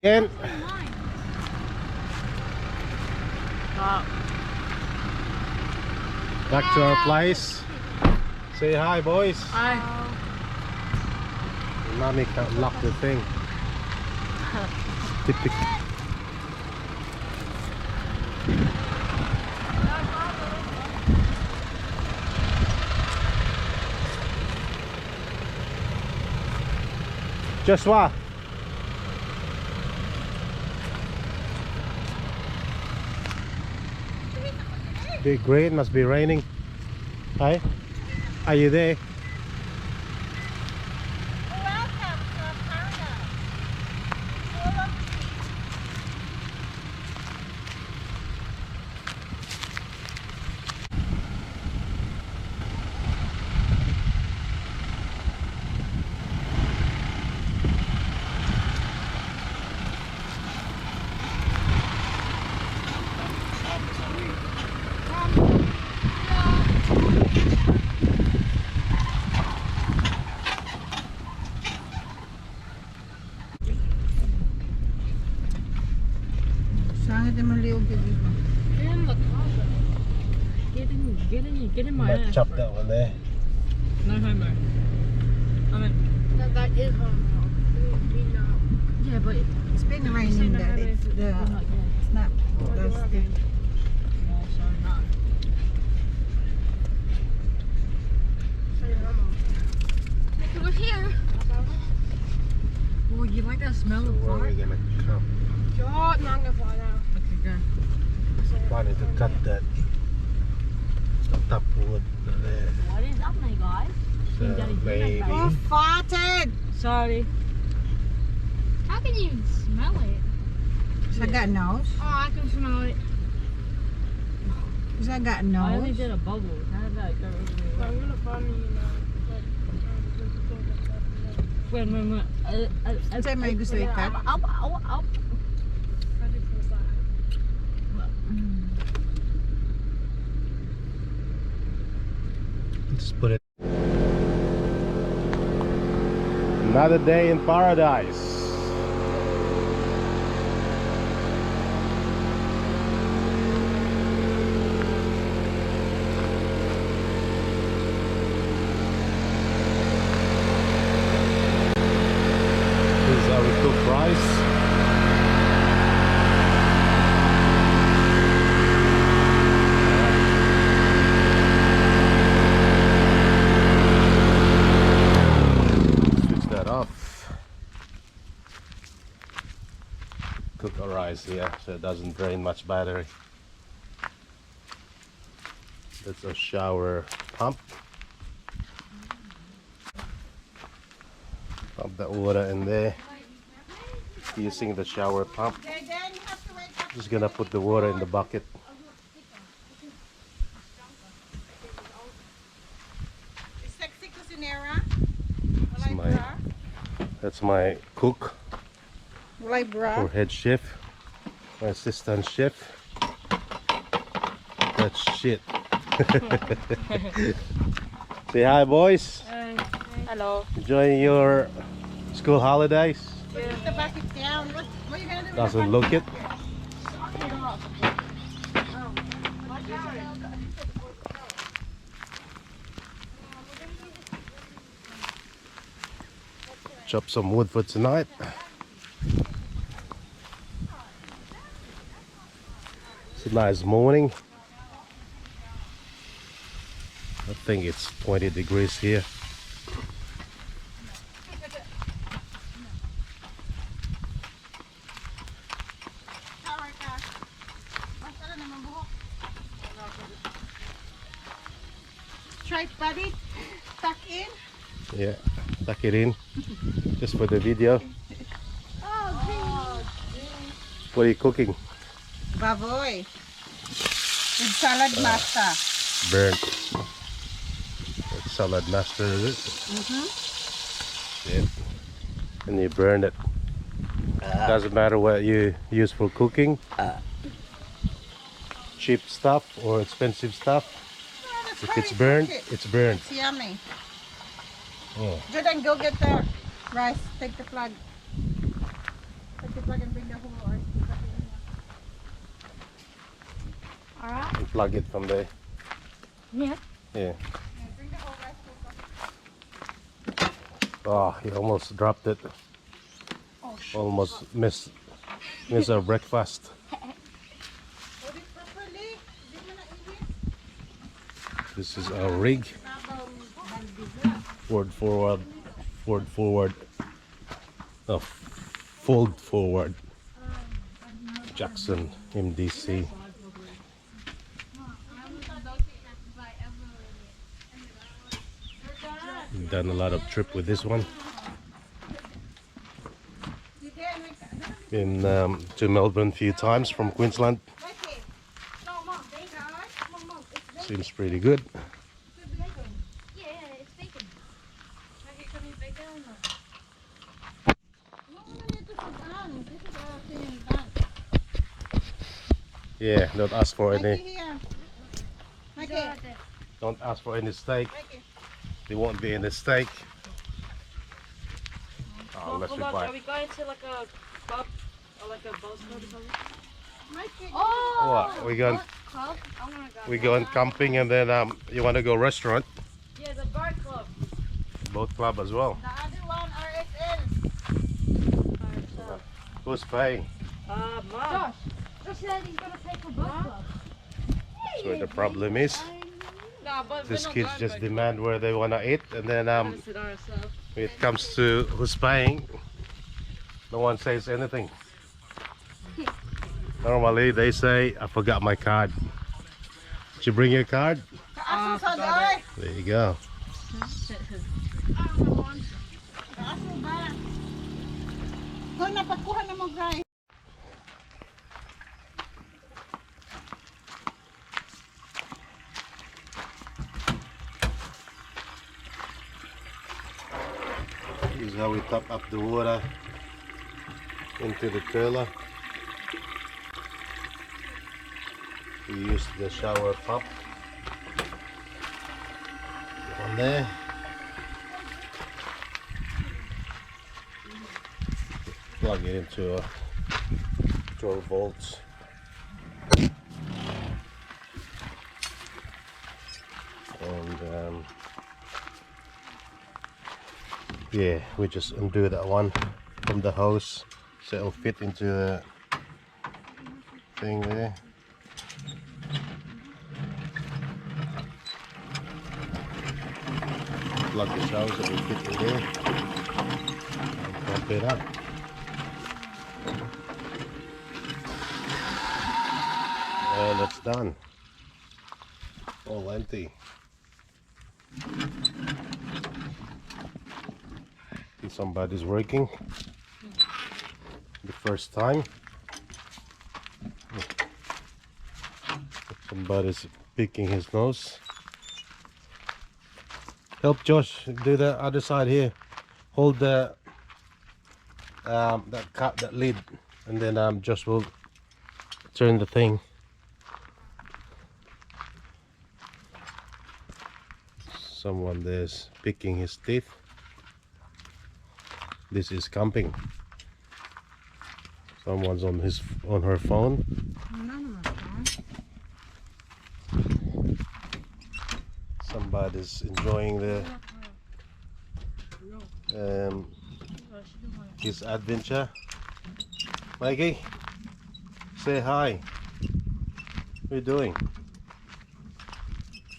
And back to our place. Say hi, boys. Hi. Mommy can't lock the thing. Typical. Joshua. Big rain, must be raining. Hi, are you there? Get in my Might ass. chop Bro. that one there. No homo. I mean, That is homo. We know. yeah, but It's been raining that it's not dusty. Also not. Say homo. Look what's here. Oh, you like that smell So of where are fart? we gonna come? God, not gonna fall now. Okay, go. Planning to cut that top wood there. What is up, my guys? So maybe. Who farted? Sorry. How can you even smell it? Is I got nose? Oh, I can smell it. Is I got I only nose? did a bubble. How did that go really well? I'm gonna find me, you know. When. Saan may gusto ikat? Up. Just put it. Another day in paradise. This is how we cook rice. Switch that off. Cook our rice here so it doesn't drain much battery. That's a shower pump. Pump that water in there using the shower pump. Just gonna put the water in the bucket. That's my cook Walay bra. or head chef, my assistant chef. That's shit. Say hi, boys. Hello. Enjoying your school holidays? Put the bucket down. What are you gonna do? Doesn't look it. Chop some wood for tonight. It's a nice morning. I think it's 20 degrees here. Straight body. Tuck in. Yeah, tuck it in just for the video. What are you cooking? Baboy. With salad masa. Burnt. That's salad master, is it? Yeah. And you burn it. Doesn't matter what you use for cooking. Cheap stuff or expensive stuff. If it's burnt, it's burnt. It's yummy. Oh. Jordan, go get the rice. Take the plug. Alright. And plug it from there. Yeah. Yeah. Oh, he almost dropped it. Almost miss our breakfast. This is our rig. Forward, fold forward. Jackson MDC. We've done a lot of trip with this one. Been to Melbourne a few times from Queensland. Seems pretty good. Yeah, it's bacon. Yeah, don't ask for any. Here. Don't ask for any steak. There won't be any steak. Oh, unless we Look, buy. are we going to like a pub or like a boat club or something? Oh! What? We going? Club? I wanna go. We going camping and then you want to go restaurant? Yeah, the boat club. Boat club as well. The other one, RSL. Who's paying? Mom. Josh said he's gonna pay for both clubs. That's where the problem is. Nah, but These we're not kids going just boat demand where they want to eat, and then club. Sit ourselves. when it comes to who's paying, no one says anything. Normally they say, "I forgot my card." Did you bring your card? There you go. Hoy, napakuha na mo, guys. This is how we top up the water into the trailer. We use the shower pump on there. Plug it into a 12 volts. And yeah, we just undo that one from the hose so it'll fit into the thing there. Plug the hose, it will fit in there and pump it up. And it's done. All empty. See, somebody's working the first time. Somebody's picking his nose. Help Josh do the other side here. Hold the that lid, and then Josh will turn the thing. Someone there's picking his teeth. This is camping. Someone's on her phone. Somebody's enjoying the his adventure. Mikey, say hi. What are you doing?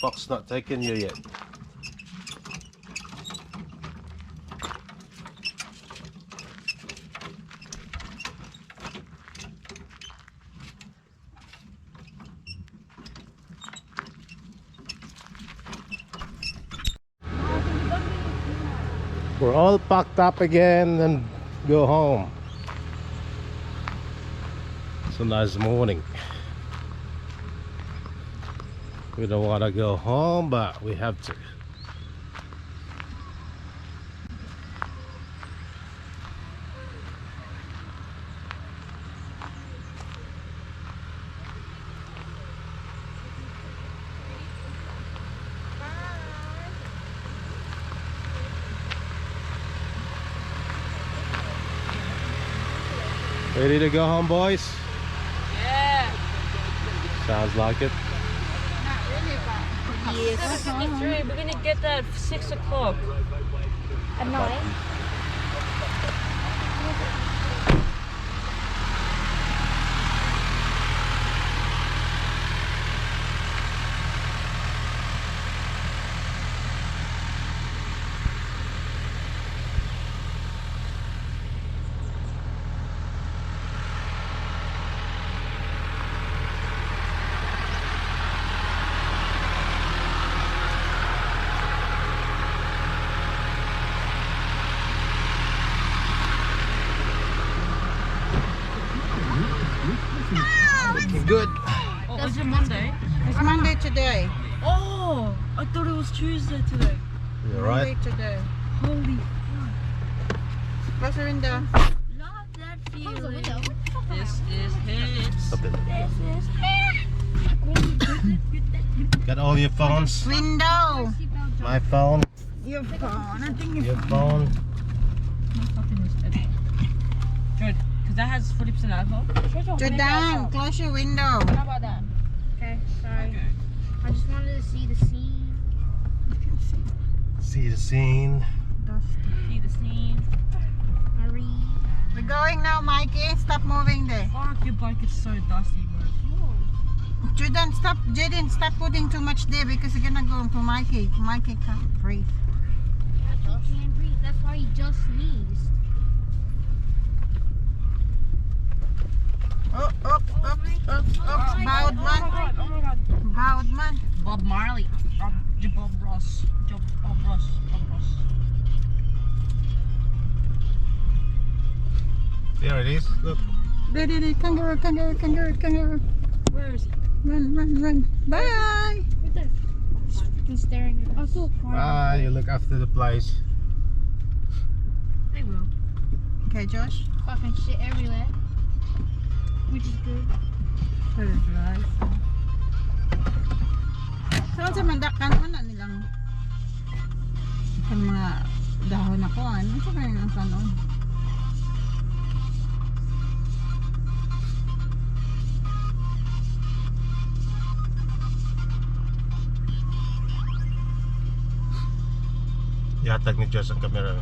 Fox not taking you yet. We're all packed up again and go home. It's a nice morning. We don't want to go home, but we have to. Ready to go home, boys? Yeah. Sounds like it. Not really, but Yes. 7:53. We're gonna get that 6 o'clock. At night. Looking good. Oh, is it Monday? it's Monday today. Oh, I thought it was Tuesday today. You Monday alright? today. Holy. Close the window. Love that Close the feeling. window. This is hits. Stop it. This is Got all your phones? Window. Seatbelt My phone, Your phone. I think your phone. Good, because that has 40% alcohol. Jordan, close your window. How about that? Okay, sorry. I just wanted to see the scene. See the scene. See the scene. Marie. We're going now, Mikey. Stop moving there. Fuck, your bike is so dusty, bro. Jordan, stop. Jaden, stop putting too much there because you're gonna go to Mikey. Mikey can't breathe. I can't breathe. That's why he just sneezed. Up, up, up, up, up. Bowed man. Oh my god. Bowed man. Bob Marley. Bob Ross. Bob Ross. There it is. Look. There, kangaroo, kangaroo, kangaroo, kangaroo. Where is he? Run, run, run. Bye. Right there. Just freaking staring at us. Oh, so Ah, you look after the place. They will. Okay, Josh. fucking shit everywhere. Which is good. Saan sa mandakan man na nilang kan mga dahon na kuan. Ano sa kanya ang kanon? Yatag ni Diyos ang camera.